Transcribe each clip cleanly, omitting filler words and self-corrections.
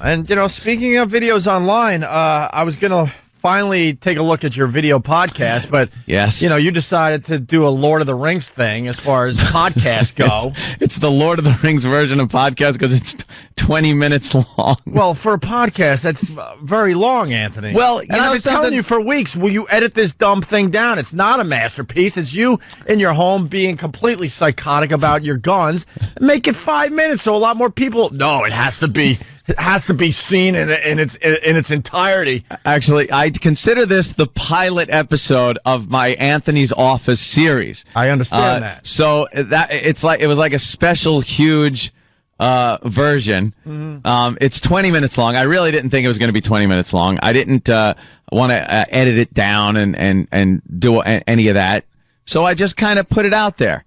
And, speaking of videos online, I was going to finally take a look at your video podcast, but, yes. You decided to do a Lord of the Rings thing as far as podcasts go. It's the Lord of the Rings version of podcast because it's 20 minutes long. Well, for a podcast, that's very long, Anthony. Well, I've been telling you for weeks, will you edit this dumb thing down? It's not a masterpiece. It's you in your home being completely psychotic about your guns. Make it 5 minutes so a lot more people... No, it has to be... It has to be seen in its entirety. Actually, I consider this the pilot episode of my Anthony's Office series. I understand that. So it was like a special huge version. Mm-hmm. It's 20 minutes long. I really didn't think it was going to be 20 minutes long. I didn't want to edit it down and do any of that. So I just kind of put it out there.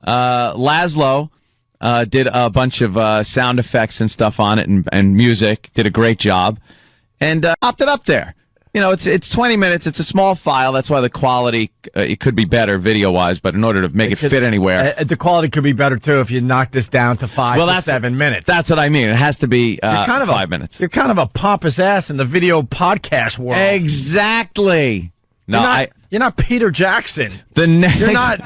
Laszlo did a bunch of sound effects and stuff on it and music, did a great job, and popped it up there. It's 20 minutes. It's a small file. That's why the quality, it could be better video-wise, but in order to make it fit anywhere. The quality could be better, too, if you knock this down to 5 to 7 minutes. That's what I mean. It has to be 5 minutes. You're kind of a pompous ass in the video podcast world. Exactly. No, you're not Peter Jackson. You're not...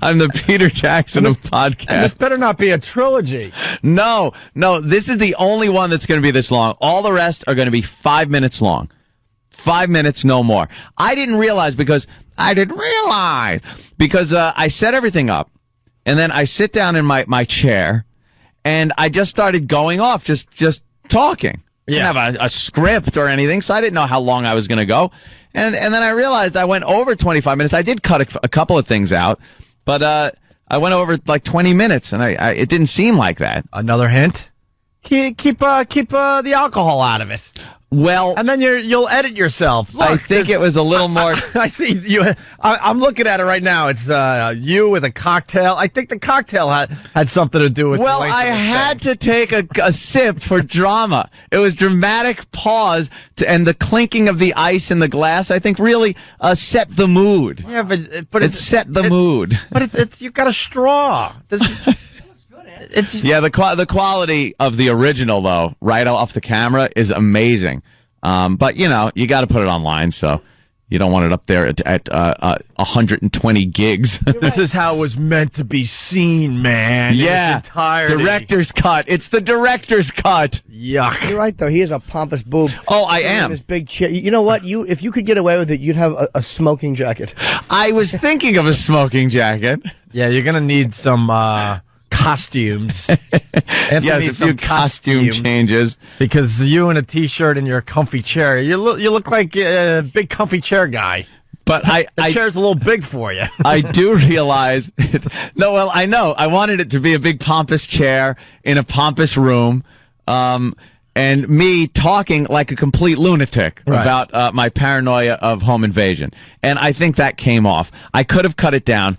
I'm the Peter Jackson of podcasts. And this better not be a trilogy. No, this is the only one that's going to be this long. All the rest are going to be 5 minutes long. 5 minutes, no more. I didn't realize because I set everything up, and then I sit down in my chair, and I just started going off, just talking. Yeah. I didn't have a script or anything, so I didn't know how long I was going to go. And then I realized I went over 25 minutes. I did cut a couple of things out, but I went over like 20 minutes, and it didn't seem like that. Another hint? Keep the alcohol out of it. Well, and then you'll edit yourself. Look, I think it was a little more. I see you. I'm looking at it right now. It's you with a cocktail. I think the cocktail had something to do with. Well, I had to take a sip for drama. It was dramatic pause and the clinking of the ice in the glass. I think really set the mood. Yeah, but it set the mood. But you got a straw. The quality of the original, though, right off the camera, is amazing. But, you got to put it online, so you don't want it up there at 120 gigs. This is how it was meant to be seen, man. Yeah, director's cut. It's the director's cut. Yuck. You're right, though. He is a pompous boob. Oh, I am. His big chair. You know what? If you could get away with it, you'd have a smoking jacket. I was thinking of a smoking jacket. Yeah, you're going to need some... costumes. Yes, a few costume changes. Because you in a t-shirt and your comfy chair, you look like a big comfy chair guy. But the chair's a little big for you. I do realize. No, well, I know. I wanted it to be a big pompous chair in a pompous room. And me talking like a complete lunatic about my paranoia of home invasion. And I think that came off. I could have cut it down.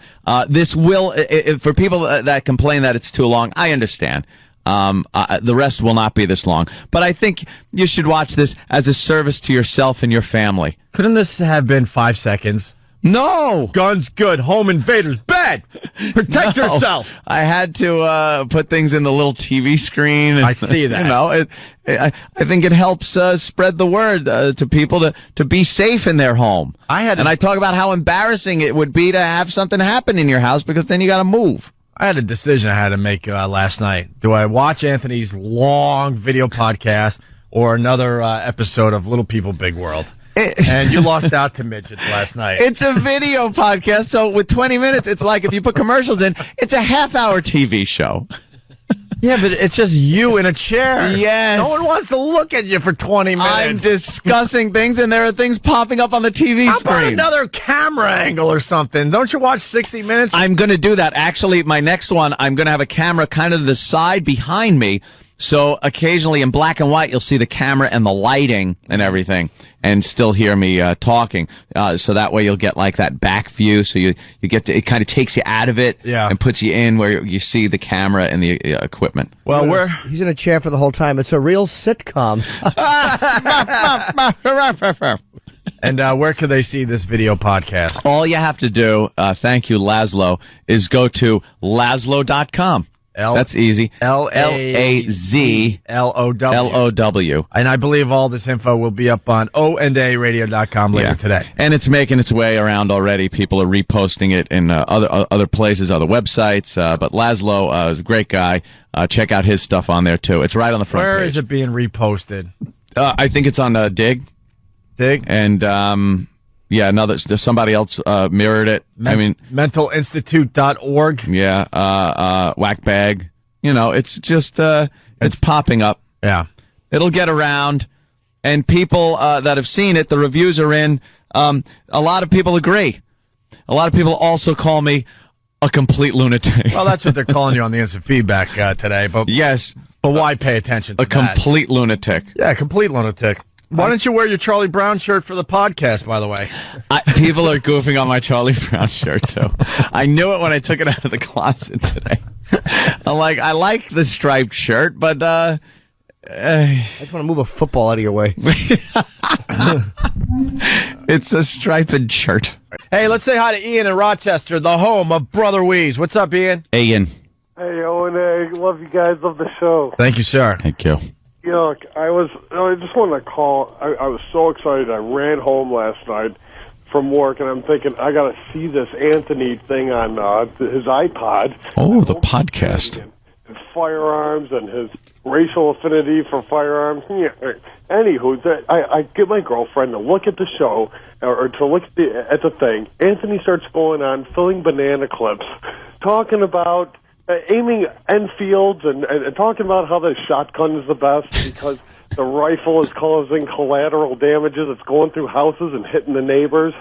This will, for people that complain that it's too long, I understand. The rest will not be this long. But I think you should watch this as a service to yourself and your family. Couldn't this have been 5 seconds? No! Guns good, home invaders bad! Protect yourself! I had to put things in the little TV screen. And, I see that. I think it helps spread the word to people to be safe in their home. And I talk about how embarrassing it would be to have something happen in your house because then you got to move. I had a decision I had to make last night. Do I watch Anthony's long video podcast or another episode of Little People, Big World? And you lost out to midgets last night. It's a video podcast, so with 20 minutes, it's like if you put commercials in, it's a half-hour TV show. Yeah, but it's just you in a chair. Yes. No one wants to look at you for 20 minutes. I'm discussing things, and there are things popping up on the TV screen. How about another camera angle or something? Don't you watch 60 Minutes? I'm going to do that. Actually, my next one, I'm going to have a camera kind of the side behind me. So occasionally in black and white, you'll see the camera and the lighting and everything and still hear me talking. So that way you'll get like that back view. So you get to, it kind of takes you out of it and puts you in where you see the camera and the equipment. Well, he's in a chair for the whole time. It's a real sitcom. And where can they see this video podcast? All you have to do, thank you, Laszlo, is go to Laszlo.com. That's easy. LAZLOW. LOW. And I believe all this info will be up on onaradio.com later today. And it's making its way around already. People are reposting it in other places, other websites. But Laszlo is a great guy. Check out his stuff on there, too. It's right on the front page. Where is it being reposted? I think it's on Dig. Dig? And, somebody else mirrored it. Mentalinstitute.org. Yeah, Whack Bag. It's just, it's popping up. Yeah. It'll get around. And people that have seen it, the reviews are in. A lot of people agree. A lot of people also call me a complete lunatic. Well, that's what they're calling you on the instant feedback today. But yes. But why pay attention to that? Complete lunatic. Yeah, complete lunatic. Why don't you wear your Charlie Brown shirt for the podcast, by the way? People are goofing on my Charlie Brown shirt, too. I knew it when I took it out of the closet today. I like the striped shirt, but I just want to move a football out of your way. It's a striped shirt. Hey, let's say hi to Ian in Rochester, the home of Brother Weeze. What's up, Ian? Ian. Hey, Owen, I love you guys. Love the show. Thank you, sir. Thank you. Look, I just wanted to call. I was so excited. I ran home last night from work, and I'm thinking, I got to see this Anthony thing on his iPod. Oh, the podcast. His firearms and his racial affinity for firearms. Yeah. Anywho, I get my girlfriend to look at the show, or to look at the thing. Anthony starts going on, filling banana clips, talking about aiming Enfields and talking about how the shotgun is the best because the rifle is causing collateral damages. It's going through houses and hitting the neighbors.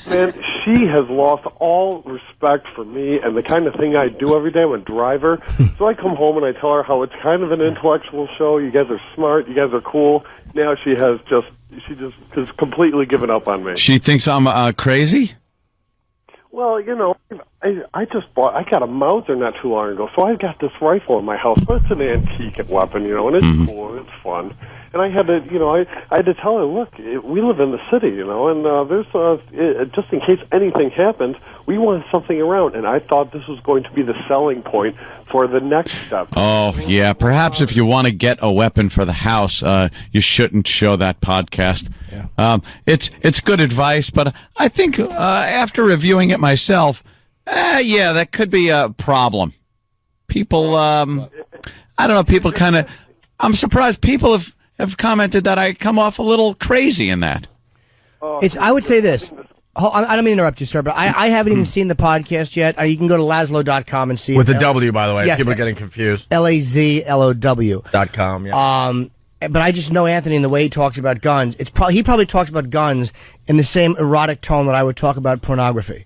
Man, she has lost all respect for me and the kind of thing I do every day. I'm a driver. So I come home and I tell her how it's kind of an intellectual show. You guys are smart. You guys are cool. Now she just completely given up on me. She thinks I'm crazy? Well, I got a Mauser not too long ago, so I've got this rifle in my house, but it's an antique weapon, and it's cool and it's fun. And I had to, I had to tell her, look, we live in the city, and there's just in case anything happens, we want something around. And I thought this was going to be the selling point for the next step. Oh, yeah. Perhaps if you want to get a weapon for the house, you shouldn't show that podcast. Yeah. It's good advice, but I think after reviewing it myself, that could be a problem. People, I don't know, people kind of, I'm surprised people have commented that I come off a little crazy in that. I would say this. I don't mean to interrupt you, sir, but I haven't even seen the podcast yet. You can go to Laszlo.com and see with the W, by the way. Yes, people are getting confused. LAZLOW.com, yeah. But I just know Anthony and the way he talks about guns. He probably talks about guns in the same erotic tone that I would talk about pornography.